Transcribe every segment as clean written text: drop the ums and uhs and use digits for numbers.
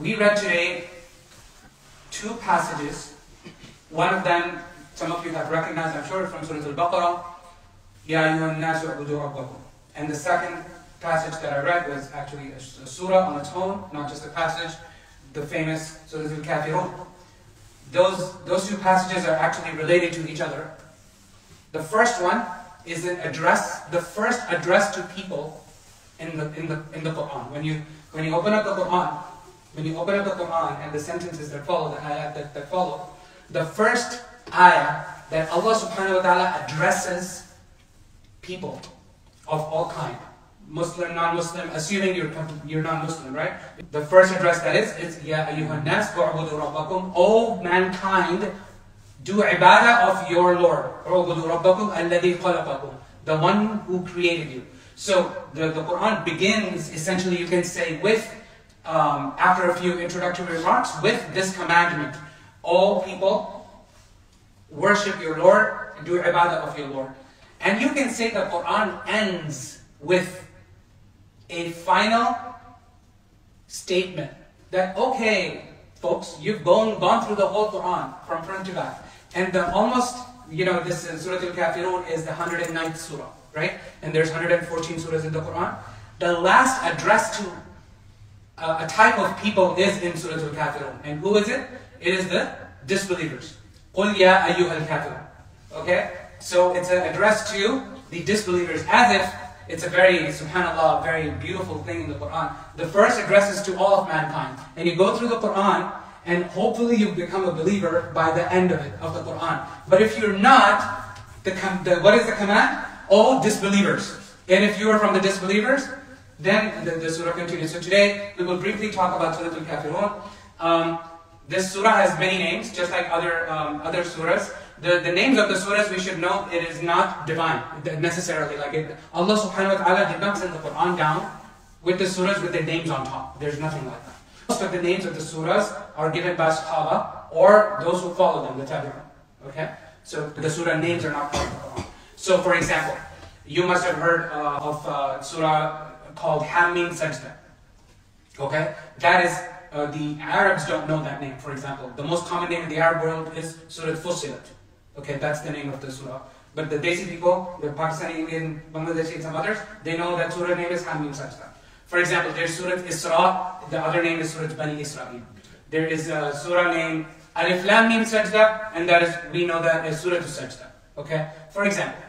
We read today two passages. One of them, some of you have recognized, I'm sure, from Surat al-Baqarah, Ya ayyuhan nasu u'budu rabbakum. And the second passage that I read was actually a surah on its own, not just a passage, the famous Surat al-Kafirun. Those two passages are actually related to each other. The first one is an address, the first address to people in the Quran. When you open up the Quran and the sentences that follow, the ayat that follow, the first ayah that Allah subhanahu wa ta'ala addresses people of all kind, Muslim, non-Muslim, assuming you're non-Muslim, right? The first address that is Ya ayyuhan nas wa'budu rabbakum, O mankind, do ibadah of your Lord. Wa'budu rabbakum alladhi khalaqakum, the one who created you. So the Quran begins, essentially you can say, with, after a few introductory remarks, with this commandment. All people, worship your Lord, and do ibadah of your Lord. And you can say the Quran ends with a final statement that, okay, folks, you've gone through the whole Quran from front to back. And almost, this Surat al-Kafirun is the 109th surah, right? And there's 114 surahs in the Quran. The last address to a type of people is in Surat al-Kafirun. And who is it? It is the disbelievers. قُلْ يَا أَيُّهَا الْكَافِرُونَ. Okay? So it's an address to the disbelievers, as if it's a very, subhanAllah, very beautiful thing in the Quran. The first address is to all of mankind. And you go through the Quran, and hopefully you become a believer by the end of the Quran. But if you're not, what is the command? All disbelievers. And if you are from the disbelievers, then the surah continues. So today, we will briefly talk about Surat al-Kafirun. This surah has many names, just like other surahs. The names of the surahs, we should know, it is not divine, necessarily. Allah subhanahu wa ta'ala did not send the Quran down with the surahs with their names on top. There's nothing like that. Most of the names of the surahs are given by Sahaba, or those who follow them, the Tabi'un. Okay? So the surah names are not part of the Quran. So for example, you must have heard of a surah called Hamim Sajda. Okay? That is, the Arabs don't know that name, for example. The most common name in the Arab world is Surat Fussilat. Okay, that's the name of the surah. But the Desi people, the Pakistani, Indian, Bangladeshi, and some others, they know that surah name is Hamim Sajda. For example, there's Surat Isra, the other name is Surat Bani Israel. There is a surah named Alif Lam Mim Sajda, and that is, we know that as Surat Sajda. Okay? For example,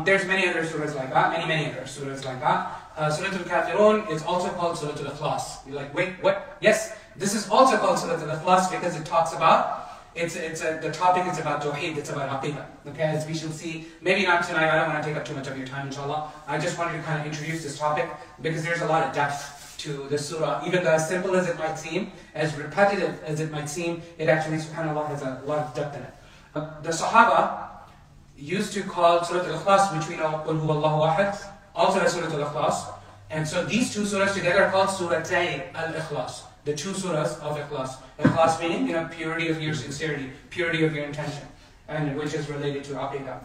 there's many other surahs like that, many other surahs like that. Surat al-Kafirun is also called Surat al-Ikhlas. You're like, wait, what? Yes, this is also called Surat al-Ikhlas because it talks about, the topic is about Tawheed, it's about Aqidah. Okay, as we shall see, maybe not tonight, I don't want to take up too much of your time, inshallah. I just wanted to kind of introduce this topic because there's a lot of depth to the surah. Even though as simple as it might seem, as repetitive as it might seem, it actually, subhanAllah, has a lot of depth in it. The Sahaba used to call Surat al-Ikhlas, which we know, Qul huwallahu ahad, also as Surat al-Ikhlas. And so these two surahs together are called Suratay al-Ikhlas. The two surahs of Ikhlas. Ikhlas meaning, purity of your sincerity, purity of your intention, and which is related to Aqidah.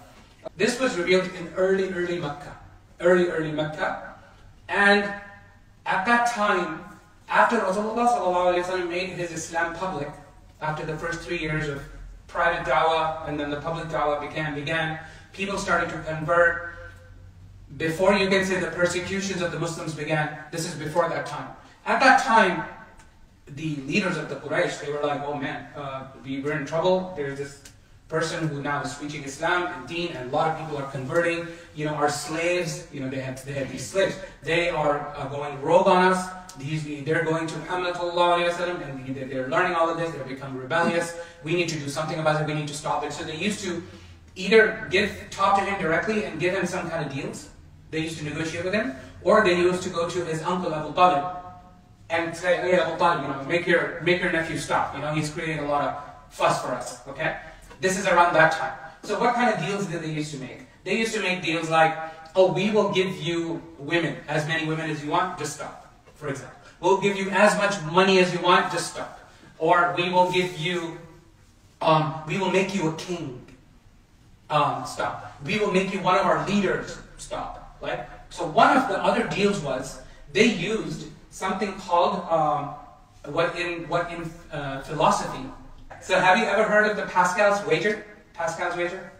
This was revealed in early Mecca. Early Mecca. And at that time, after Rasulullah made his Islam public, after the first 3 years of private da'wah, and then the public da'wah began, people started to convert. Before you can say the persecutions of the Muslims began, this is before that time. At that time, the leaders of the Quraysh, they were like, oh man, we're in trouble. There's this person who now is preaching Islam and Deen, and a lot of people are converting. Our slaves, they had these slaves. They are going rogue on us. They're going to Muhammad and they're learning all of this. They're becoming rebellious. We need to do something about it. We need to stop it. So they used to either talk to him directly and give him some kind of deals. They used to negotiate with him, or they used to go to his uncle Abu Talib and say, hey Abu Talib, make your nephew stop. He's creating a lot of fuss for us. Okay? This is around that time. So what kind of deals did they used to make? They used to make deals like, oh, we will give you women, as many women as you want, just stop. For example, we'll give you as much money as you want, just stop. Or we will give you, we will make you a king. Stop. We will make you one of our leaders. Stop. Right? So one of the other deals was they used something called what in philosophy. So have you ever heard of the Pascal's wager? Pascal's wager?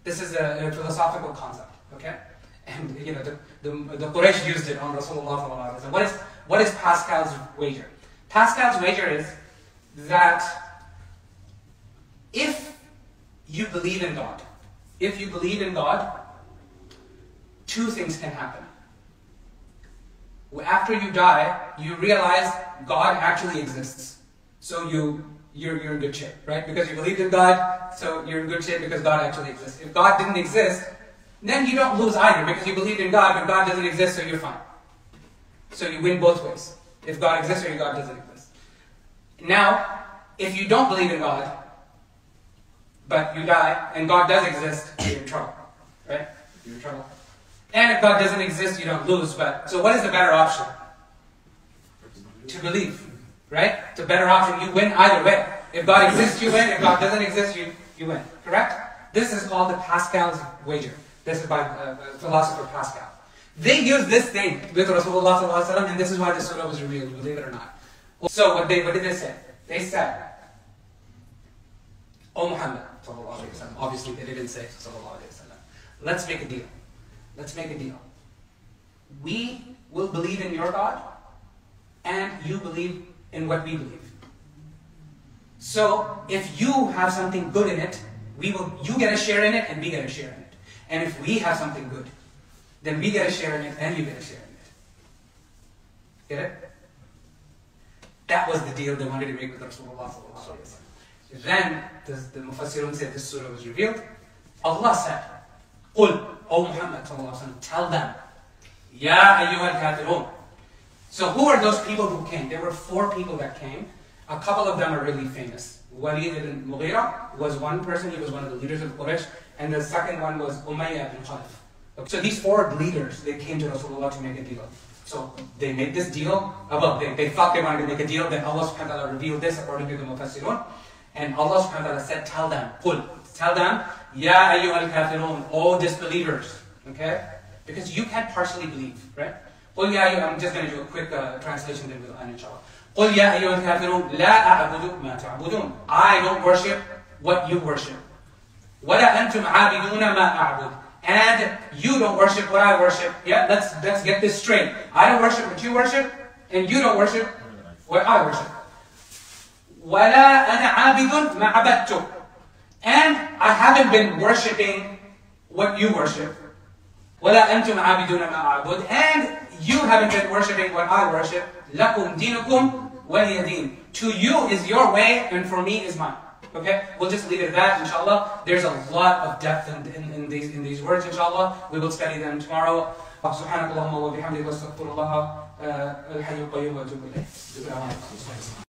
This is a philosophical concept, okay? And you know, the Quraysh used it on Rasulullah. What is Pascal's wager? Pascal's wager is that if you believe in God, two things can happen. After you die, you realize God actually exists. So you're in good shape, right? Because you believed in God, so you're in good shape because God actually exists. If God didn't exist, then you don't lose either because you believed in God, but God doesn't exist, so you're fine. So you win both ways. If God exists or God doesn't exist. Now, if you don't believe in God, but you die, and God does exist, you're in trouble, right? You're in trouble. And if God doesn't exist, you don't lose. But so what is the better option? To believe, right? It's a better option. You win either way. If God exists, you win. If God doesn't exist, you win. Correct? This is called the Pascal's wager. This is by philosopher Pascal. They used this thing with Rasulullah ﷺ, and this is why the surah was revealed, believe it or not. So what did they say? They said, "O Muhammad ﷺ," obviously they didn't say sallallahu alaihi wasallam. Let's make a deal. Let's make a deal. We will believe in your God, and you believe in what we believe. So if you have something good in it, you get a share in it, and we get a share in it. And if we have something good, then we get a share in it, and you get a share in it. Get it? That was the deal they wanted to make with Rasulullah. Then the Mufassirun said this surah was revealed. Allah said, "Qul, O Muhammad, tell them, Ya ayyuhal Kafirun." So who are those people who came? There were 4 people that came. A couple of them are really famous. Walid ibn Mughira was one person. He was one of the leaders of Quraysh. And the second one was Umayyah ibn Khalaf. So these 4 leaders, they came to Rasulullah to make a deal. So they made this deal. They thought they wanted to make a deal. Then Allah subhanahu wa ta'ala revealed this according to the Mufassirun. And Allah subhanahu wa ta'ala said, tell them, Qul, tell them, Ya ayyuhal Kafirun, all disbelievers. Okay? Because you can't partially believe, right? Qul ya ayyuhal, I'm just going to do a quick translation then we'll end inshallah. Qul ya ayyuhal Kafirun, la a'budu ma ta'budun. I don't worship what you worship. Wala antum a'abiduna ma a'bud. And you don't worship what I worship. Yeah, let's get this straight. I don't worship what you worship, and you don't worship what I worship. Wala ana a'abidun ma abadtu. And I haven't been worshipping what you worship. Wala antum a'abiduna ma a'bud. And you haven't been worshipping what I worship. Lakum dinukum waliya din. To you is your way, and for me is mine. Okay, we'll just leave it at that, inshallah. There's a lot of depth in these words, inshallah. We will study them tomorrow. Subhanakallahumma wa bihamdika astaghfirullah al-hayyul qayyum wa atubu ilayh.